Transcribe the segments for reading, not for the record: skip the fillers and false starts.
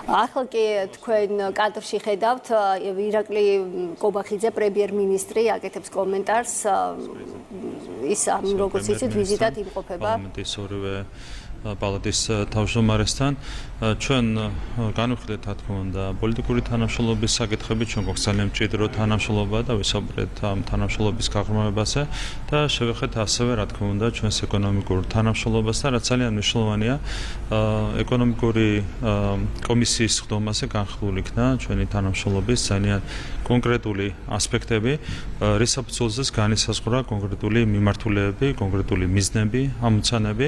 ახლა კი თქვენ კადრში ხედავთ ირაკლი კობახიძე პრემიერ-მინისტრი აკეთებს კომენტარს ის როგორც იცით ვიზიტად იმყოფება პარლამენტის ორივე პალატის თავმჯდომარესთან ჩვენ განვიხილეთ რა თქმა უნდა პოლიტიკური თანამშრომლობის საკითხები ჩვენ გვაქვს ძალიან მჭიდრო თანამშრომლობა და ვისაუბრეთ ამ თანამშრომლობის გაღრმავებაზე და შევეხეთ ასევე რა თქმა უნდა ჩვენს ეკონომიკურ თანამშრომლობასთან რაც ძალიან მნიშვნელოვანია ეკონომიკური კომისიის ხდომაზე განხილული იქნა ჩვენი თანამშრომლობის ძალიან კონკრეტული ასპექტები რის საფუძველზეც განისაზღვრა კონკრეტული მიმართულებები კონკრეტული მიზნები ამოცანები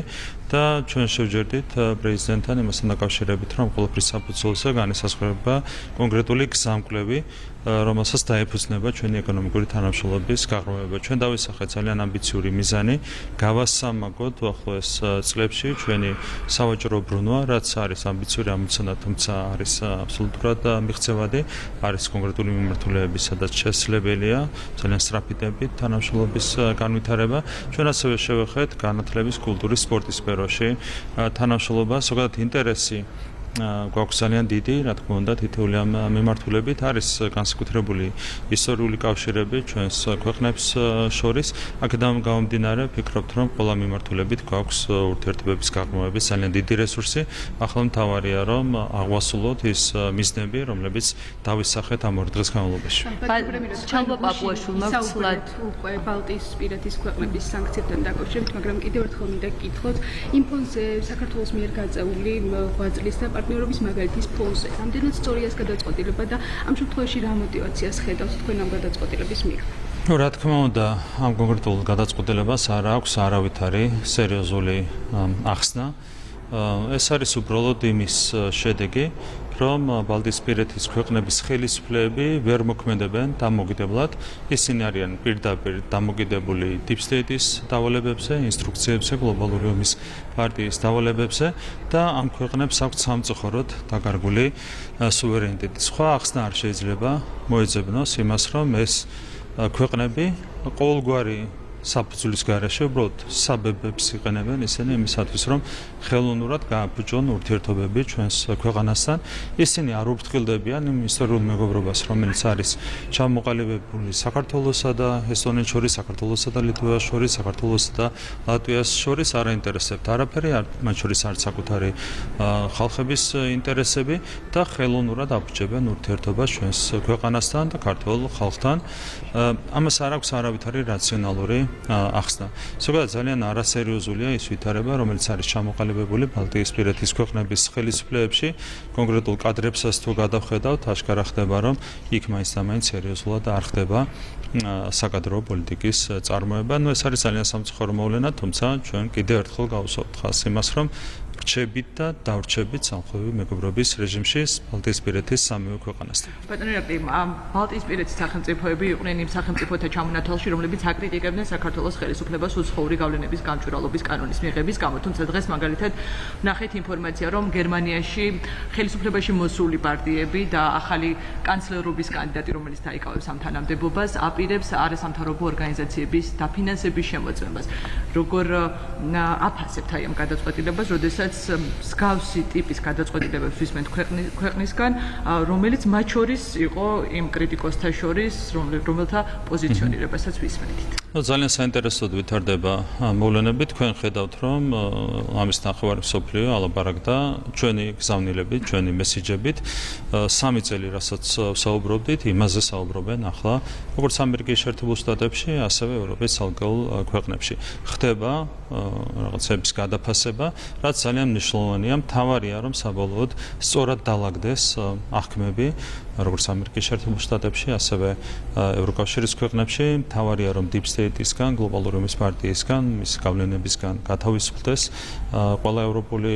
და ჩვენ შევჯერდით პრეზიდენტთან იმასთან დაკავშირებით რომ ყოველთვის საფუძველზე განისაზღვრება კონკრეტული გზამკვლევი რომელსაც დაეფუძნება ჩვენი ეკონომიკური თანამშრომლობის გაღრმავება. ჩვენ დავისახეთ ძალიან ამბიციური მიზანი, გავასამაგოთ უახლოეს წლებში ჩვენი სავაჭრო ბრუნვა, რაც არის ამბიციური ამოცანა, თუმცა არის აბსოლუტურად მიღწევადი, არის კონკრეტული მიმართულებები, სადაც შესაძლებელია ძალიან სწრაფი ტემპით თანამშრომლობის განვითარება. ჩვენ ასევე შევეხეთ განათლების, კულტურის, სპორტის სფეროში თანამშრომლობა, ზოგადად ინტერესი გვაქვს ძალიან დიდი, რა თქმა უნდა, თითოეული ამ მიმართულებით არის განსაკუთრებული ისტორიული კავშირები ჩვენს ქვეყნებს შორის. აქედან გამომდინარე, ვფიქრობთ, რომ ყველა მიმართულებით გვაქვს ურთიერთობების გაღრმავების ძალიან დიდი რესურსი. ახლა მთავარია, რომ აღვასრულოთ ის მიზნები, რომლებიც დავისახეთ ამ ორი დღის განმავლობაში. ჩალვა პაპუაშვილმა ვცლად უკვე ბალტიისპირეთის ქვეყნების სანქციებთან დაკავშირებით, მაგრამ კიდევ ერთხელ მინდა გკითხოთ, იმ ფონზე საქართველოს მიერ გაწეული ღვაწლის და პარტნიორობის მაგალითის ფონზე. რამდენად სწორიას გადაწყვეტილება და ამ შემთხვევაში რა мотиваციას ხედავთ თქვენ ამ გადაწყვეტილების მიერ? რა თქმა უნდა, ამ კონკრეტულ გადაწყვეტილებას არ აქვს არავითარი სერიოზული ახსნა. ეს არის უბრალოდ იმის შედეგი, რომ ბალტიისპირეთის ქვეყნების ხელისუფლებები ვერ მოქმედებენ დამოუკიდებლად. ისინი არიან პირდაპირ დამოკიდებული Deep State-ის დავალებებზე, ინსტრუქციებზე, გლობალური ომის პარტიის დავალებებზე და ამ ქვეყნებს აქვთ სამწუხაროდ დაკარგული სუვერენიტეტი. სხვა ახსნა არ შეიძლება მოეძებნოს იმას, რომ ეს ქვეყნები ყოველგვარი საფუძვლის გარეშე უბრალოდ საბებებს იყენებენ ისინი იმისათვის რომ ხელოვნურად გააფუჭონ ურთიერთობები ჩვენს ქვეყანასთან. ისინი არ უფრთხილდებიან იმ ისტორიულ მეგობრობას, რომელიც არის ჩამოყალიბებული საქართველოსა და ესტონეთს შორის, საქართველოსა და ლიტვას შორის, საქართველოსა და ლატვიას შორის არ აინტერესებთ არაფერი, მათ შორის არც საკუთარი ხალხების ინტერესები და ხელოვნურად აფუჭებენ ურთიერთობას ჩვენს ქვეყანასთან და ქართულ ხალხთან. ამას არ აქვს არავითარი რაციონალური ახსნა. ზოგადად ძალიან არასერიოზულია ის ვითარება, რომელიც არის ჩამოყალიბებული ბალტიისპირეთის ქვეყნების ხელისუფლებებში. კონკრეტულ კადრებსაც თუ გადავხედავთ, აღშკარა ხდება, რომ იქ მაინც და მაინც სერიოზულად არ ხდება საკადრო პოლიტიკის წარმოება. ეს არის ძალიან სამწუხარო მოვლენა, თუმცა ჩვენ კიდევ ერთხელ გავუსვამთ ხაზს იმას, რომ რჩებით და დავრჩებით სამხედრო მეგობრობის რეჟიმში ბალტიისპირეთის სამივე ქვეყანასთან. ბატონო ირაკლი, ბალტიისპირეთის სახელმწიფოები იყვნენ იმ სახელმწიფოთა ჩამონათვალში, რომლებიც აკრიტიკებდნენ საქართველოს ხელისუფლებას უცხოური გავლენების გამჭვირვალობის კანონის მიღების გამო. თუმცა დღეს მაგალითად ვნახეთ ინფორმაცია, რომ გერმანიაში ხელისუფლებაში მოსული პარტიები და ახალი კანცლერობის კანდიდატი, რომელიც დაიკავებს ამ თანამდებობას, აპირებს არასამთავრობო ორგანიზაციების დაფინანსების შემოწმებას. როგორ აფასებთ აი ამ გადაწყვეტილებას, როდესაც მსგავსი ტიპის გადაწყვეტილებებს ვისმენთ ქვეყნისგან, რომელიც მათ შორის იყო იმ კრიტიკოსთა შორის, რომელთა პოზიციონირებასაც ვისმენთ. ძალიან საინტერესოდ ვითარდება მოვლენები. თქვენ ხედავთ, რომ ამის ნახევარი მსოფლიო ალაპარაკდა ჩვენი გზავნილებით, ჩვენი მესიჯებით. 3 წელი, რასაც საუბრობდით, იმაზე საუბრობენ ახლა, როგორც ამერიკის შეერთებულ შტატებში, ასევე ევროპის ცალკეულ ქვეყნებში. ხდება რაღაცების გადაფასება, რაც ძალიან მნიშვნელოვანია. მთავარია, რომ საბოლოოდ სწორად დაალაგდეს აღქმები, როგორც ამერიკის შეერთებულ შტატებში, ასევე ევროკავშირის ქვეყნებში. მთავარია, რომ Deep State-ისგან, გლობალური ომის პარტიისგან, მის გავლენებისგან გათავისუფლდეს ყველა ევროპული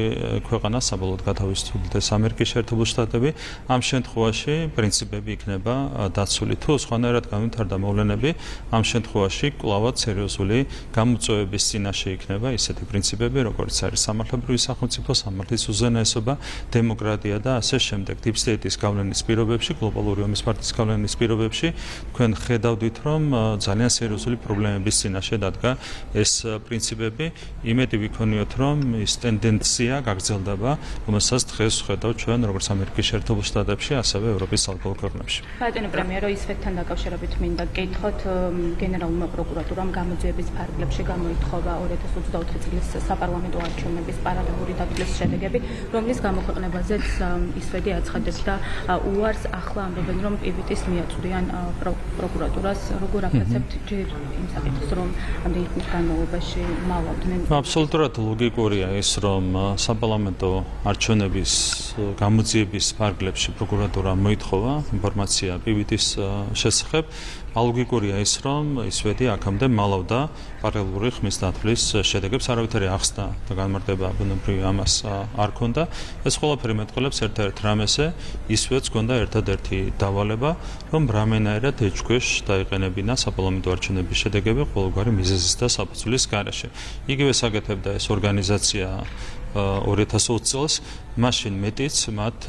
ქვეყანა, საბოლოოდ გათავისუფლდეს ამერიკის შეერთებული შტატები. ამ შემთხვევაში პრინციპები იქნება დაცული. თუ სხვანაირად განვითარდა მოვლენები, ამ შემთხვევაში კვლავად სერიოზული გამოწვევების წინაშე იქნება ისეთი პრინციპები, როგორც არის სამართლებრივი სახელმწიფო, სამართლის უზენაესობა, დემოკრატია და ასე შემდეგ. Deep State-ის გავლენის პირობებში, გლობალური ომის პარტიის გავლენის პირობებში, თქვენ ხედავდით, რომ ძალიან სერიოზული პრობლემების წინაშე დადგა ეს პრინციპები. იმედი ვიქონიოთ, რომ ის ტენდენცია გაგრძელდება, რომელსაც დღეს ვხედავთ ჩვენ როგორც ამერიკის შეერთებულ შტატებში, ასევე ევროპის ცალკეულ ქვეყნებში. ბატონო პრემიერო, ისვეთთან დაკავშირებით მინდა გკითხოთ, გენერალურმა პროკურატურამ გამოძიების ფარგლებში გამოითხოვა 2024 წლის საპარლამენტო არჩევნების პარალელური დათვლის შედეგები, რომლის გამოქვეყნებაზეც ისვეთი აცხადებდა უარს. ახლა ამბობენ, რომ პივიტის მიაწვდიან პროკურატურას. როგორ აფასებთ ჯერ იმ საკითხს, რომ ამდენი ხნის განმავლობაში მალავდნენ? აბსოლუტურად ლოგიკურია ის, რომ საპარლამენტო არჩევნების გამოძიების ფარგლებში პროკურატურამ მოითხოვა ინფორმაცია პივიტის შესახებ. ალოგიკურია ის, რომ ისვეთი აქამდე მალავდა პარალელური ხმის დათვლის შედეგებს, არავითარი ახსნა და განმარტება ბუნებრივი ამას არ ქონდა. ეს ყველაფერი მეტყველებს ერთ-ერთ რამესზე, ისვეთს ქონდა ერთადერთი დავალება, რომ რამენაირად ეჭქვეშ დაიყენებინა საპარლამენტო არჩევნების შედეგები ყოველგვარი მიზეზის და საფუძვლის გარეშე. იგივე საკეთებდა ეს ორგანიზაცია 2020 წელს, მაშინ მეტიც მათ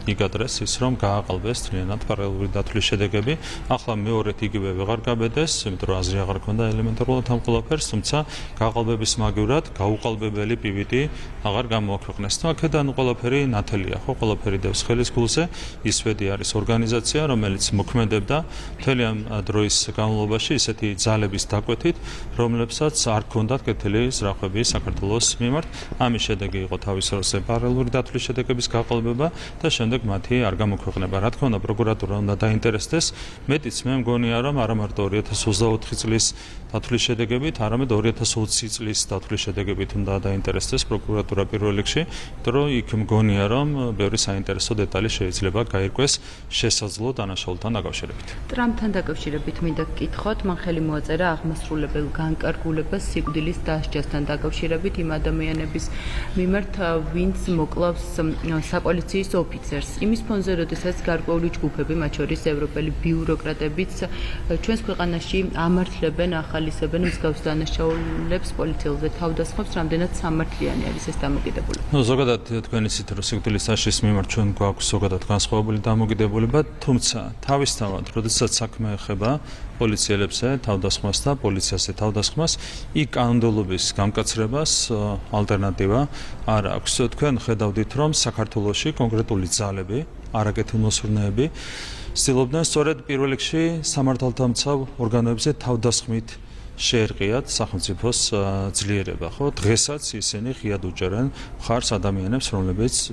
იგადრეს ის, რომ გააყალბეს თლიანად პარალელური დათვლის შედეგები. ახლა მეორედ იგივე ვეღარ გაბედეს, იმიტომ რომ აზრი აღარ ქონდა ელემენტარულად ამ ყველაფერს, თუმცა გააყალბების მაგივრად გაუყალბებელი პივიტი აღარ გამოაქვეყნეს. აქედან ყველაფერი ნათელია, ხო, ყველაფერი დევს ხელის გულზე. ისვეთი არის ორგანიზაცია, რომელიც მოქმედებდა მთელი ამ დროის განმავლობაში ისეთი ძალების დაკვეთით, რომლებსაც არ ქონდათ კეთილი ზრახვები საქართველოს მიმართ. ამის შედეგი იყო თავის როლზე პარალელური დათვლის შედეგების გაყალბება და შემდეგ მათი არ გამოქვეყნება. რა თქმა უნდა, პროკურატურა უნდა დაინტერესდეს. მეტიც მე მგონია, რომ არა მარტო 2024 წლის დათვლის შედეგებით, არამედ 2020 წლის დათვლის შედეგებით უნდა დაინტერესდეს პროკურატურა პირველ რიგში, იმიტომ რომ იქ მგონია, რომ ბევრი საინტერესო დეტალი შეიძლება გაირკვეს შესაძლო დანაშაულთან დაკავშირებით. ტრამპთან დაკავშირებით მინდა გკითხოთ, მან ხელი მოაწერა აღმასრულებელ განკარგულებას სიკვდილის დასჯასთან დაკავშირებით იმ ადამიანების მიმართ, ვინც მოკლავს საპოლიციო ოფიცერს. იმის ფონზე, როდესაც გარკვეული ჯგუფები, მათ შორის ევროპელი ბიუროკრატებიც ჩვენს ქვეყანაში ამართლებენ, ახალისებენ მსგავს დანაშაულებს პოლიციელზე თავდასხმებს, რამდენად სამართლიანი არის ეს დამოკიდებულება. ზოგადად თქვენ იცით, რომ სიკვდილის დასჯის მიმართ ჩვენ გვაქვს ზოგადად განსხვავებული დამოკიდებულება, თუმცა თავისთავად, როდესაც საქმე ეხება პოლიციელებსა თავდასხმას და პოლიციაზე თავდასხმას, იქ კანონმდებლობის გამკაცრებას ალტერნატივა არ აქვს. თქვენ ხედავდით, რომ საქართველოში კონკრეტული ძალები, არაკეთილმოსურნეები ცდილობდნენ სწორედ პირველ რიგში სამართალდამცავ ორგანოებზე თავდასხმით შეერყიათ სახელმწიფოს ძლიერება, ხო? დღესაც ისინი ღიად უჭერენ მხარს ადამიანებს,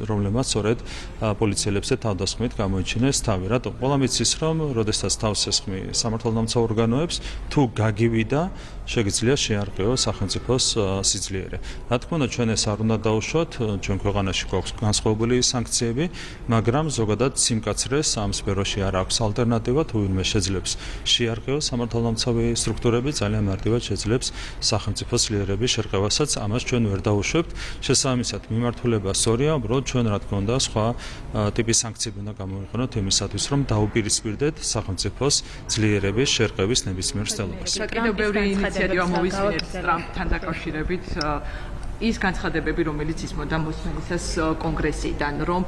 რომლებმაც სწორედ პოლიციელებზე თავდასხმით გამოიჩინეს თავი. რატომ? ყველამ იცის, რომ როდესაც თავს ესხმი სამართალდამცავ ორგანოებს, თუ გაგივიდა, შეგიძლია შეარყიო სახელმწიფოს სიძლიერე. რა თქმა უნდა, ჩვენ ეს არ უნდა დავუშვათ, ჩვენ ქვეყანაში გვაქვს განსხვავებული სანქციები, მაგრამ ზოგადად სიმკაცრეს ამ სფეროში არ აქვს ალტერნატივა, თუ ვინმე შეძლებს შეარყიო სამართალდამცავი სტრუქტურები, ძალიან მარტივად შეძლებს სახელმწიფოს ძლიერების შერყევასაც, ამას ჩვენ ვერ დავუშვებთ. შესაბამისად, მიმართულება სწორია, უბრალოდ ჩვენ რა თქმა უნდა სხვა ტიპის სანქციები უნდა გამოვიყენოთ იმისათვის, რომ დაუპირისპირდეთ სახელმწიფოს ძლიერების შერყევის ნებისმიერ ცდელობას. კიდევ ბევრი ინიციატივა მოვისმინეთ ტრამპთან დაკავშირებით. ის განცხადებები, რომელიც ისმოდა მოსმენისას კონგრესიდან, რომ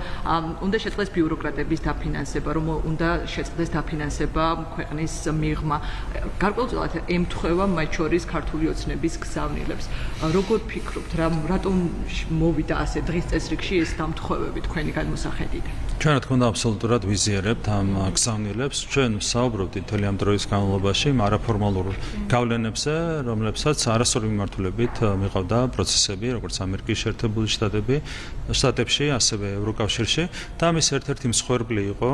უნდა შეწყდეს ბიუროკრატების დაფინანსება, რომ უნდა შეწყდეს დაფინანსება ქვეყნის მიღმა. გარკვეულწილად ემთხვევა მათ შორის ქართული ოცნების გზავნილებს. როგორ ფიქრობთ, რატომ მოვიდა ასე დღის წესრიგში ეს დამთხოვები თქვენი გადმოსახედიდან? ჩვენ რა თქმა უნდა აბსოლუტურად ვიზიარებთ ამ გზავნილებს. ჩვენ ვსაუბრობთ მთელი ამ დროის განმავლობაში არაფორმალურ გავლენებზე, რომლებსაც არასწორი მიმართულებით მიყავდა პროცესები, როგორც ამერიკის შეერთებული შტატებში, ასევე ევროკავშირში და ამის ერთ-ერთი მსხვერპლი იყო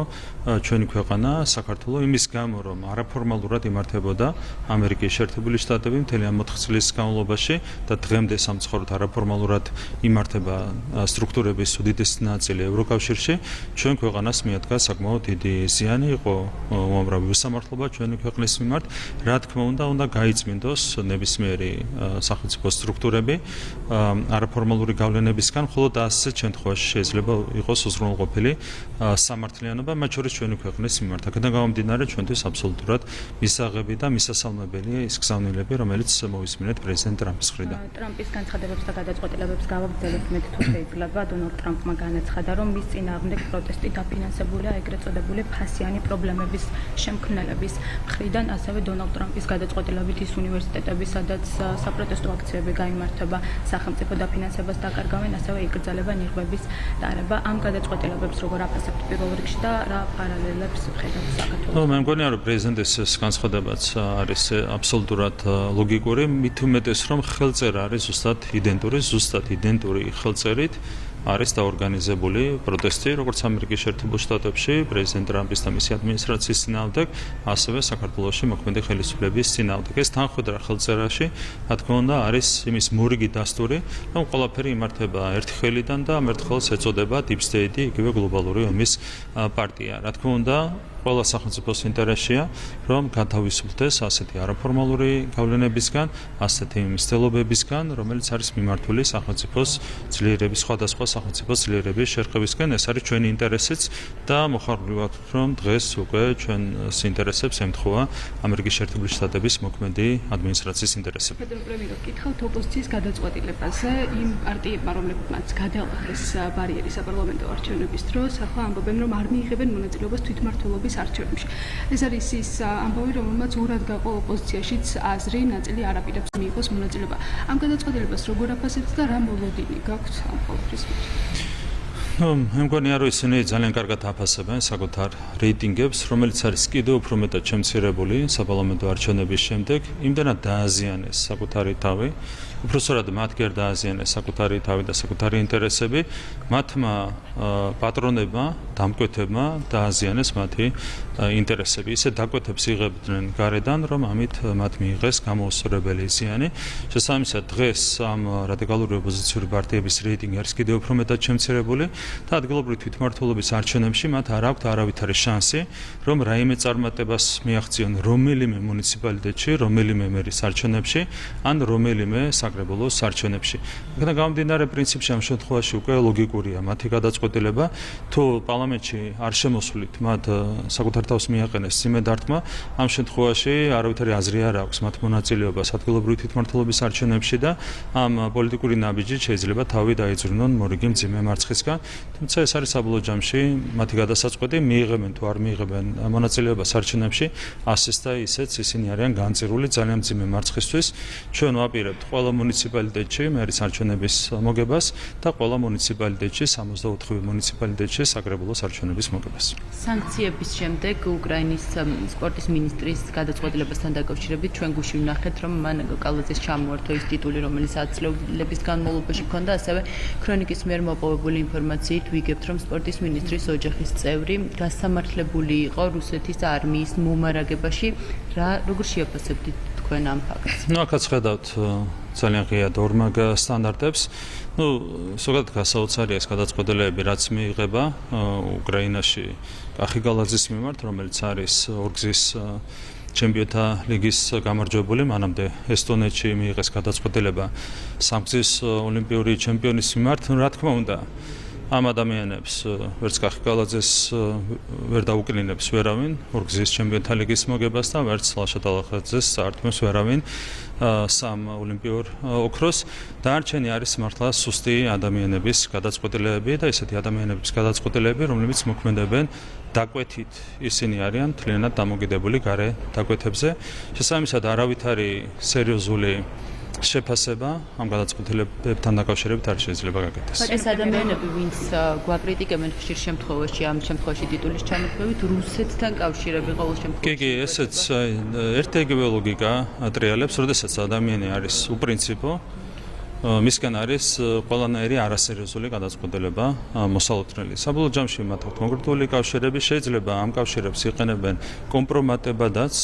ჩვენი ქვეყანა, საქართველო, იმის გამო, რომ არაფორმალურად იმართებოდა ამერიკის შეერთებული შტატები მთელი ამ 4 წლის განმავლობაში და დღემდე სამწუხაროდ არაფორმალურად იმართება სტრუქტურების უდიდესი ნაწილი ევროკავშირში. ჩვენ ქვეყანას მიადგა საკმაოდ დიდი ზიანი, იყო უამრავი უსამართლობა ჩვენი ქვეყნის მიმართ. რა თქმა უნდა, უნდა გაიწმინდოს ნებისმიერი სახელმწიფო სტრუქტურები, არაფორმალური გავლენებისგან, მხოლოდ ასეთ შემთხვევაში შეიძლება იყოს უზრუნველყოფილი სამართლიანობა, მათ შორის ჩვენი ქვეყნის მიმართ. აქედან გამომდინარე, ჩვენთვის აბსოლუტურად მისაღები და მისასალმებელია ის გზავნილები, რომელიც მოვისმინეთ პრეზიდენტ ტრამპის მხრიდან. ტრამპის განცხადებებს და გადაწყვეტილებებს გავაგრძელებთ, მე თუ შეიძლება დონალდ ტრამპმა განაცხადა, რომ მის წინააღმდეგ პროტესტი დაფინანსებულია ეგრეთ წოდებული ფასიანი პრობლემების შემქმნელების მხრიდან, ასევე დონალდ ტრამპის გადაწყვეტილებით ის უნივერსიტეტები, სადაც საპროტესტო აქციები გაიმართება, სახელმწიფო დაფინანსებას დაკარგავენ, ასევე იკრძალება ნიღბების დარება. ამ გადაწყვეტილებებს როგორ აფასებთ პირველ რიგში და რა პარალელებს ხედავთ საქართველოს? მე მგონია, რომ პრეზიდენტის განცხადებაც არის აბსოლუტურად ლოგიკური, მით უმეტეს, რომ ხელწერა არის ზუსტად იდენტური ხელწერით არის დაორგანიზებული პროტესტი, როგორც ამერიკის შეერთებულ შტატებში პრეზიდენტ ტრამპის და მისი ადმინისტრაციის წინააღმდეგ, ასევე საქართველოში მოქმედი ხელისუფლების წინააღმდეგ. ეს თანხმდრა ხელწერაში, რა თქმა უნდა, არის იმის მორიგი დასტური, რომ ყველაფერი იმართება ერთი ხელიდან და ამ ერთხელს ეწოდება Deep State, იგივე გლობალური ომის პარტია. რა თქმა უნდა, ყველა სახელმწიფოს ინტერესია, რომ გათავისუფლდეს ასეთი არაფორმალური გავლენებისგან, ასეთი მცდელობებისგან, რომელიც არის მიმართული სახელმწიფოს ძლიერების, სხვადასხვა სახელმწიფოს ძლიერების შერყევისკენ. ეს არის ჩვენი ინტერესიც და მოხარულია, რომ დღეს უკვე ჩვენს ინტერესებს ემთხვევა ამერიკის შეერთებული შტატების მოქმედი ადმინისტრაციის ინტერესები. პრემიერო, გითხავთ ოპოზიციის გადაწყვეტილებაზე იმ პარტიებმა, რომლებმაც გადააყენეს ბარიერი საპარლამენტო არჩევნების დროს, ახლა ამბობენ, რომ არ მიიღებენ მონაწილეობას თვითმმართველობის არჩევნებში. ეს არის ის ამბავი, რომელმაც ურად გაყო ოპოზიციაშიც აზრი, ნაწილი არაპირებს მიიღოს მონაწილეობა. ამ გადაწყვეტილებას როგორ აფასებთ და რა მოლოდინი გაქვთ ამ ყოველთვის? მე მგონია, რომ ისინი ძალიან კარგად აფასებენ საკუთარ რეიტინგებს, რომელიც არის კიდევ უფრო მეტად შემცირებული საპარლამენტო არჩევნების შემდეგ, იმდენად დააზიანეს საკუთარი თავი, უпроსორად მათ კი არ დააზიანეს საკუთარი თავი და საკუთარი ინტერესები, მათმა პატრონებმა, დამკვეთებმა დააზიანეს მათი ინტერესები. ისე დაკვეთებს იღებდნენ გარედან, რომ ამით მათ მიიღეს გამოუსწორებელი ზიანი. შესაბამისად, დღეს ამ რადიკალური ოპოზიციური პარტიების რეიტინგი არის კიდევ უფრო მეტად შემცირებული და ადგილობრივი თვითმმართველობის არჩევნებში მათ არ აქვთ არავითარი შანსი, რომ რაიმე წარმატებას მიაღწიონ რომელიმე მუნიციპალიტეტში, რომელიმე მერის არჩევნებში, ან რომელიმე საკრებულოს არჩევნებში. აქედან გამომდინარე, პრინციპში ამ შემთხვევაში უკვე ლოგიკურია მათი გადაწყვეტილება, თუ პარლამენტში არ შემოსვლით მათ საკუთარ თავს მიაყენეს სიმედართმა, ამ შემთხვევაში არავითარი აზრი არ აქვს მათ მონაწილეობას ადგილობრივი თვითმმართველობის არჩევნებში და ამ პოლიტიკური ნაბიჯით შეიძლება თავი დაიძრუნონ მორიგი მძიმე მარცხისგან. თუმცა ეს არის საბოლოო ჯამში მათი გადასაწყვეტი, მიიღებენ თუ არ მიიღებენ მონაწილეობას არჩევნებში, ასეც და ისეც ისინი არიან განწირული ძალიან მძიმე მარცხისთვის. ჩვენ ვაპირებთ ყველა მუნიციპალიტეტში მერის არჩევნების მოგებას და ყველა მუნიციპალიტეტში 64 მუნიციპალიტეტში საკრებულოს არჩევნების მოგებას. სანქციების შემდეგ უკრაინის სპორტის მინისტრის გადაწყვეტილებასთან დაკავშირებით ჩვენ გუშინ ვნახეთ, რომ მან კალაძეს ჩამოართვა ის ტიტული, რომელიც ათწლეულების განმავლობაში ჰქონდა, ასევე ქრონიკის მიერ მოპოვებული ინფორმაციით ვიგებთ, რომ სპორტის მინისტრის ოჯახის წევრი გასამართლებული იყო რუსეთის არმიის მომარაგებაში. როგორ შეაფასებთ თქვენ ამ ფაქტს? აქაც ხედავთ ძალიან ღიად ორმაგ სტანდარტებს. ზოგადად გასაოცარია ეს გადაწყვეტილებები, რაც მიიღება უკრაინაში კახი გალაძის მიმართ, რომელიც არის ორგზის ჩემპიონთა ლიგის გამარჯვებული, მანამდე ესტონეთში მიიღეს გადაწყვეტილება სამგზის ოლიმპიური ჩემპიონის მიმართ. რა თქმა უნდა, ამ ადამიანებს ვერც კახი გალაძეს ვერ დაუკრინებს ვერავინ ორგზის ჩემპიონთა ლიგის მოგებას და ვერც ლაშა ტალახაძეს საერთოდ ვერავინ სამ ოლიმპიურ ოქროს. დანარჩენი არის მართლა სუსტი ადამიანების გადაწყვეტილებები და ესეთი ადამიანების გადაწყვეტილებები, რომლებიც მოქმედებენ დაკვეთით, ისინი არიან მთლიანად დამოკიდებული გარე დაკვეთებზე. შესაბამისად, არავითარი სერიოზული შეფასება ამ გადაწყვეტილებებთან დაკავშირებით არ შეიძლება გაკეთდეს. ეს ადამიანები, ვინც გვაკრიტიკებენ ხშირ შემთხვევაში, ამ შემთხვევაში ტიტულის ჩამოთვლით, რუსეთთან კავშირები ყოველ შემთხვევაში. კი, ესეც ერთ-ეგივე ლოგიკა ატრიალებს, როდესაც ადამიანი არის უპრინციპო, მისგან არის ყველანაირი არასერიოზული გადაწყვეტილება მოსალოდნელი. საბოლოო ჯამში მათ აქვთ მოგრძული კავშირები, შეიძლება ამ კავშირებს იყენებენ კომპრომატებადაც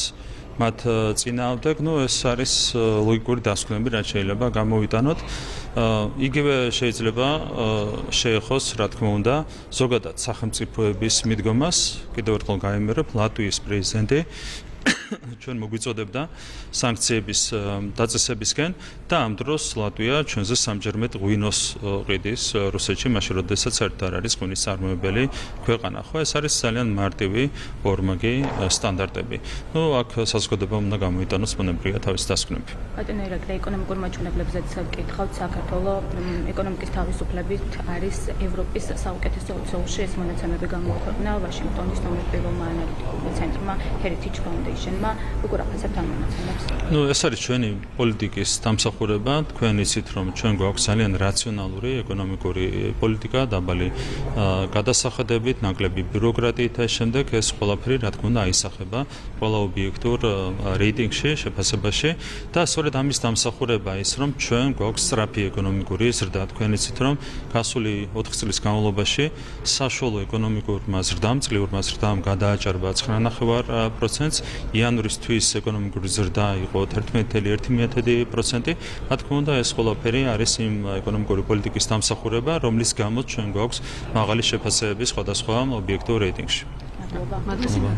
მათ წინააღმდეგ, ეს არის ლოგიკური დასკვნები, რაც შეიძლება გამოვიტანოთ. იგივე შეიძლება შეეხოს, რა თქმა უნდა, ზოგადად სახელმწიფოების მიდგომას. კიდევ ერთხელ გაიმეორებ, ლატვიის პრეზიდენტი ჩვენ მოგვიწოდებდა სანქციების დაწესებისკენ და ამ დროს ლატვია ჩვენზე სამჯერმედ ღვინოს ყიდის რუსეთში, მაშინ როდესაც საერთოდ არ არის ღვინის წარმოებელი ქვეყანა. ხო, ეს არის ძალიან მარტივი ორმაგი სტანდარტები. ნუ აქ საზოგადოება უნდა გამოიტანოს ბუნებრივია თავის დასკვნები. ბატონო ირაკლი, ეკონომიკურ მაჩვენებლებზეც გითხავთ, საქართველოს ეკონომიკის თავისუფლებით არის ევროპის საუკეთესო 20-ში, ეს მონაცემები გამოაქვეყნა ვაშინგტონის ნომერ პირველმა ანალიტიკურმა ცენტრმა Heritage Foundation-მა. როგორ ახასებთ ამ მონაცემებს? ნუ ეს არის ჩვენი პოლიტიკის დამსახურება. თქვენ იცით, რომ ჩვენ გვაქვს ძალიან რაციონალური ეკონომიკური პოლიტიკა, დაბალი გადასახადებით, ნაკლები ბიუროკრატიით და შემდეგ ეს ყველაფერი რა თქმა უნდა აისახება ყველა ობიექტურ რეიტინგში, შეფასებაში და სწორედ ამის დამსახურება ის, რომ ჩვენ გვაქვს სწრაფი ეკონომიკური ზრდა. თქვენ იცით, რომ გასული 4 წლის განმავლობაში საშუალო ეკონომიკურმა ზრდამ, წლიურმა ზრდამ გადააჭარბა 9.9%, იანვრის თვის ეკონომიკური ზრდა იყო 11.1%. რა თქმა უნდა, ეს ყველაფერი არის იმ ეკონომიკური პოლიტიკის დამსახურება, რომლის გამოც ჩვენ გვაქვს მაღალი შეფასებები სხვადასხვა ობიექტურ რეიტინგში. მადლობა.